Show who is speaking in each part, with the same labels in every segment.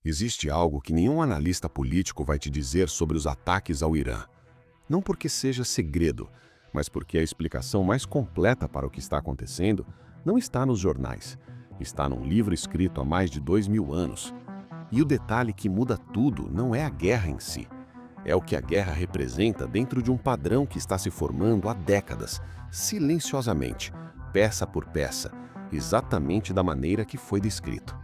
Speaker 1: Existe algo que nenhum analista político vai te dizer sobre os ataques ao Irã. Não porque seja segredo, mas porque a explicação mais completa para o que está acontecendo não está nos jornais. Está num livro escrito há mais de 2000 anos. E o detalhe que muda tudo não é a guerra em si. É o que a guerra representa dentro de um padrão que está se formando há décadas, silenciosamente, peça por peça, exatamente da maneira que foi descrito.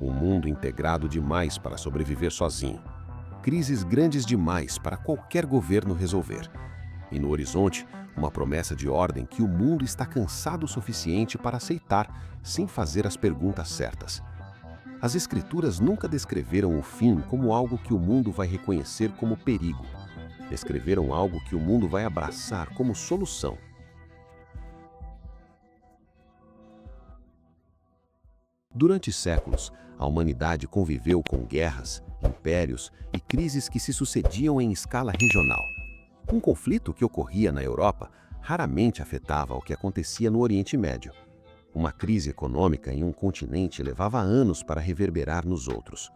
Speaker 1: Um mundo integrado demais para sobreviver sozinho. Crises grandes demais para qualquer governo resolver. E no horizonte, uma promessa de ordem que o mundo está cansado o suficiente para aceitar, sem fazer as perguntas certas. As Escrituras nunca descreveram o fim como algo que o mundo vai reconhecer como perigo. Descreveram algo que o mundo vai abraçar como solução. Durante séculos, a humanidade conviveu com guerras, impérios e crises que se sucediam em escala regional. Um conflito que ocorria na Europa raramente afetava o que acontecia no Oriente Médio. Uma crise econômica em um continente levava anos para reverberar nos outros.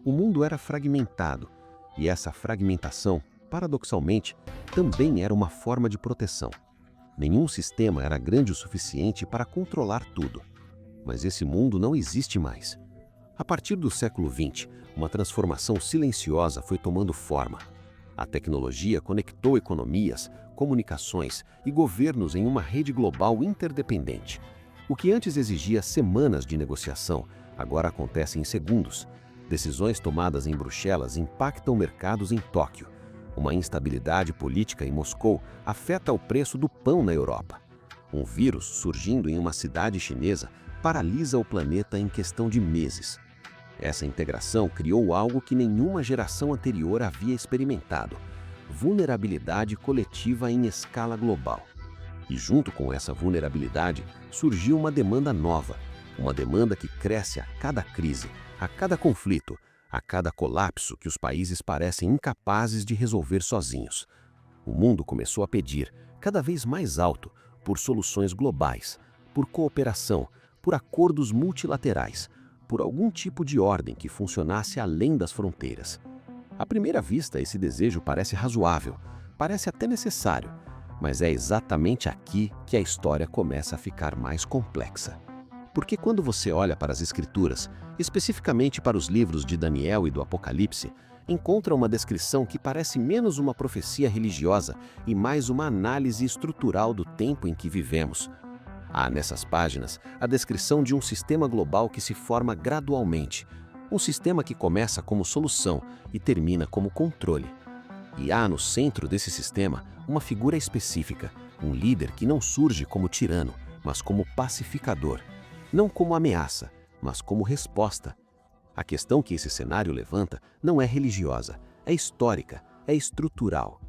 Speaker 1: O mundo era fragmentado, e essa fragmentação, paradoxalmente, também era uma forma de proteção. Nenhum sistema era grande o suficiente para controlar tudo. Mas esse mundo não existe mais. A partir do século XX, uma transformação silenciosa foi tomando forma. A tecnologia conectou economias, comunicações e governos em uma rede global interdependente. O que antes exigia semanas de negociação, agora acontece em segundos. Decisões tomadas em Bruxelas impactam mercados em Tóquio. Uma instabilidade política em Moscou afeta o preço do pão na Europa. Um vírus surgindo em uma cidade chinesa paralisa o planeta em questão de meses. Essa integração criou algo que nenhuma geração anterior havia experimentado: vulnerabilidade coletiva em escala global. E junto com essa vulnerabilidade surgiu uma demanda nova, uma demanda que cresce a cada crise, a cada conflito, a cada colapso que os países parecem incapazes de resolver sozinhos. O mundo começou a pedir, cada vez mais alto, por soluções globais, por cooperação, por acordos multilaterais, por algum tipo de ordem que funcionasse além das fronteiras. À primeira vista, esse desejo parece razoável, parece até necessário, mas é exatamente aqui que a história começa a ficar mais complexa. Porque quando você olha para as Escrituras, especificamente para os livros de Daniel e do Apocalipse, encontra uma descrição que parece menos uma profecia religiosa e mais uma análise estrutural do tempo em que vivemos. Há nessas páginas a descrição de um sistema global que se forma gradualmente, um sistema que começa como solução e termina como controle. E há no centro desse sistema uma figura específica, um líder que não surge como tirano, mas como pacificador, não como ameaça, mas como resposta. A questão que esse cenário levanta não é religiosa, é histórica, é estrutural.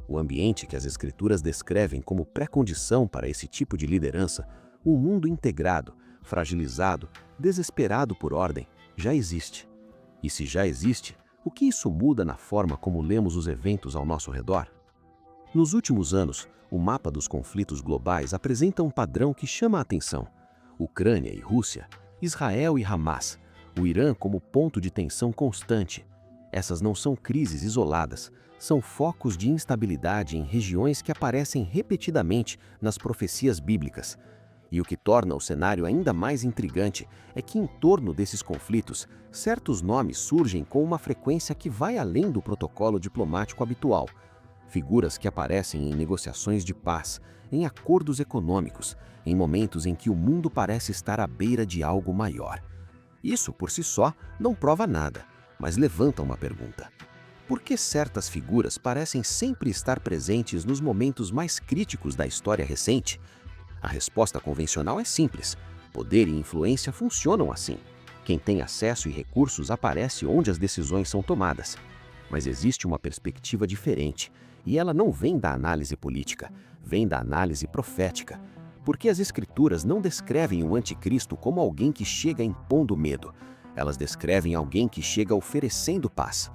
Speaker 1: O ambiente que as Escrituras descrevem como pré-condição para esse tipo de liderança, um mundo integrado, fragilizado, desesperado por ordem, já existe. E se já existe, o que isso muda na forma como lemos os eventos ao nosso redor? Nos últimos anos, o mapa dos conflitos globais apresenta um padrão que chama a atenção. Ucrânia e Rússia, Israel e Hamas, o Irã como ponto de tensão constante. Essas não são crises isoladas, são focos de instabilidade em regiões que aparecem repetidamente nas profecias bíblicas. E o que torna o cenário ainda mais intrigante é que em torno desses conflitos, certos nomes surgem com uma frequência que vai além do protocolo diplomático habitual. Figuras que aparecem em negociações de paz, em acordos econômicos, em momentos em que o mundo parece estar à beira de algo maior. Isso, por si só, não prova nada, mas levanta uma pergunta. Por que certas figuras parecem sempre estar presentes nos momentos mais críticos da história recente? A resposta convencional é simples. Poder e influência funcionam assim. Quem tem acesso e recursos aparece onde as decisões são tomadas. Mas existe uma perspectiva diferente, e ela não vem da análise política, vem da análise profética. Porque as Escrituras não descrevem o anticristo como alguém que chega impondo medo. Elas descrevem alguém que chega oferecendo paz.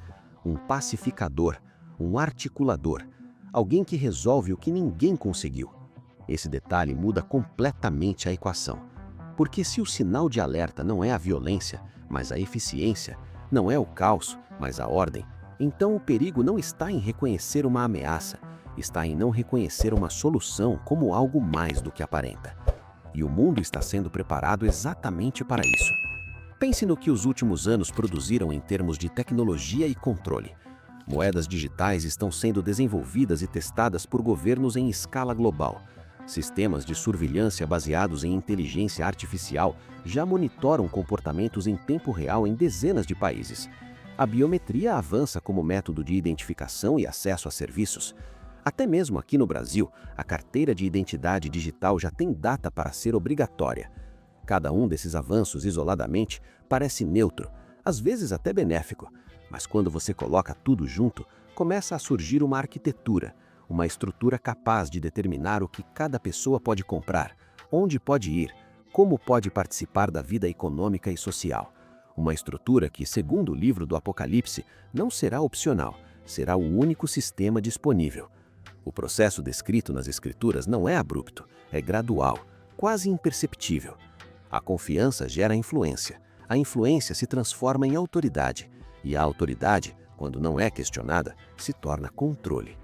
Speaker 1: Um pacificador, um articulador, alguém que resolve o que ninguém conseguiu. Esse detalhe muda completamente a equação. Porque se o sinal de alerta não é a violência, mas a eficiência, não é o caos, mas a ordem, então o perigo não está em reconhecer uma ameaça, está em não reconhecer uma solução como algo mais do que aparenta. E o mundo está sendo preparado exatamente para isso. Pense no que os últimos anos produziram em termos de tecnologia e controle. Moedas digitais estão sendo desenvolvidas e testadas por governos em escala global. Sistemas de surveilância baseados em inteligência artificial já monitoram comportamentos em tempo real em dezenas de países. A biometria avança como método de identificação e acesso a serviços. Até mesmo aqui no Brasil, a carteira de identidade digital já tem data para ser obrigatória. Cada um desses avanços isoladamente parece neutro, às vezes até benéfico, mas quando você coloca tudo junto, começa a surgir uma arquitetura, uma estrutura capaz de determinar o que cada pessoa pode comprar, onde pode ir, como pode participar da vida econômica e social. Uma estrutura que, segundo o livro do Apocalipse, não será opcional, será o único sistema disponível. O processo descrito nas Escrituras não é abrupto, é gradual, quase imperceptível. A confiança gera influência, a influência se transforma em autoridade, e a autoridade, quando não é questionada, se torna controle.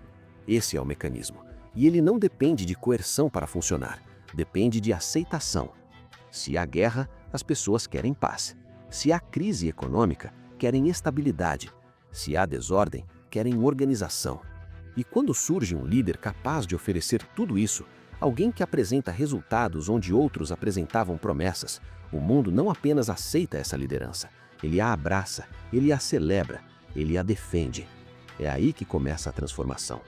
Speaker 1: Esse é o mecanismo, e ele não depende de coerção para funcionar, depende de aceitação. Se há guerra, as pessoas querem paz. Se há crise econômica, querem estabilidade. Se há desordem, querem organização. E quando surge um líder capaz de oferecer tudo isso, alguém que apresenta resultados onde outros apresentavam promessas, o mundo não apenas aceita essa liderança, ele a abraça, ele a celebra, ele a defende. É aí que começa a transformação.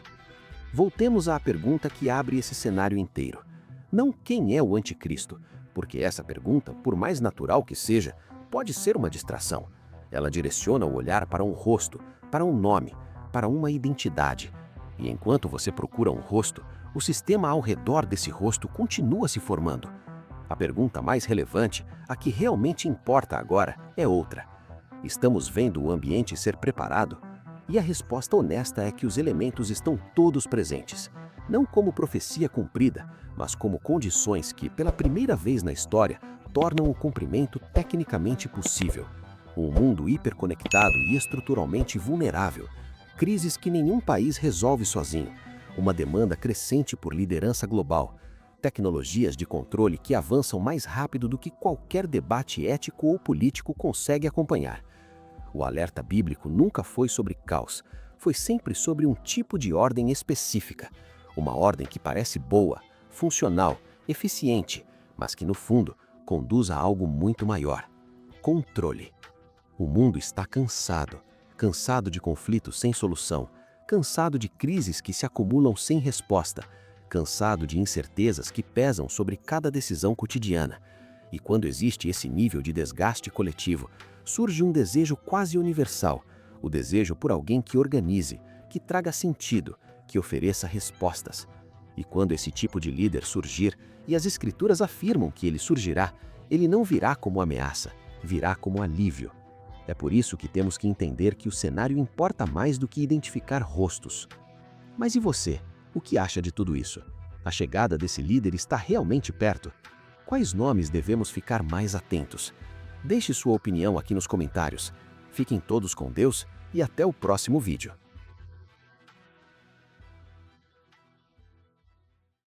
Speaker 1: Voltemos à pergunta que abre esse cenário inteiro. Não quem é o anticristo, porque essa pergunta, por mais natural que seja, pode ser uma distração. Ela direciona o olhar para um rosto, para um nome, para uma identidade. E enquanto você procura um rosto, o sistema ao redor desse rosto continua se formando. A pergunta mais relevante, a que realmente importa agora, é outra. Estamos vendo o ambiente ser preparado? E a resposta honesta é que os elementos estão todos presentes. Não como profecia cumprida, mas como condições que, pela primeira vez na história, tornam o cumprimento tecnicamente possível. Um mundo hiperconectado e estruturalmente vulnerável. Crises que nenhum país resolve sozinho. Uma demanda crescente por liderança global. Tecnologias de controle que avançam mais rápido do que qualquer debate ético ou político consegue acompanhar. O alerta bíblico nunca foi sobre caos, foi sempre sobre um tipo de ordem específica. Uma ordem que parece boa, funcional, eficiente, mas que no fundo conduz a algo muito maior. Controle. O mundo está cansado, cansado de conflitos sem solução, cansado de crises que se acumulam sem resposta, cansado de incertezas que pesam sobre cada decisão cotidiana. E quando existe esse nível de desgaste coletivo, surge um desejo quase universal, o desejo por alguém que organize, que traga sentido, que ofereça respostas. E quando esse tipo de líder surgir, e as Escrituras afirmam que ele surgirá, ele não virá como ameaça, virá como alívio. É por isso que temos que entender que o cenário importa mais do que identificar rostos. Mas e você? O que acha de tudo isso? A chegada desse líder está realmente perto? Quais nomes devemos ficar mais atentos? Deixe sua opinião aqui nos comentários. Fiquem todos com Deus e até o próximo vídeo.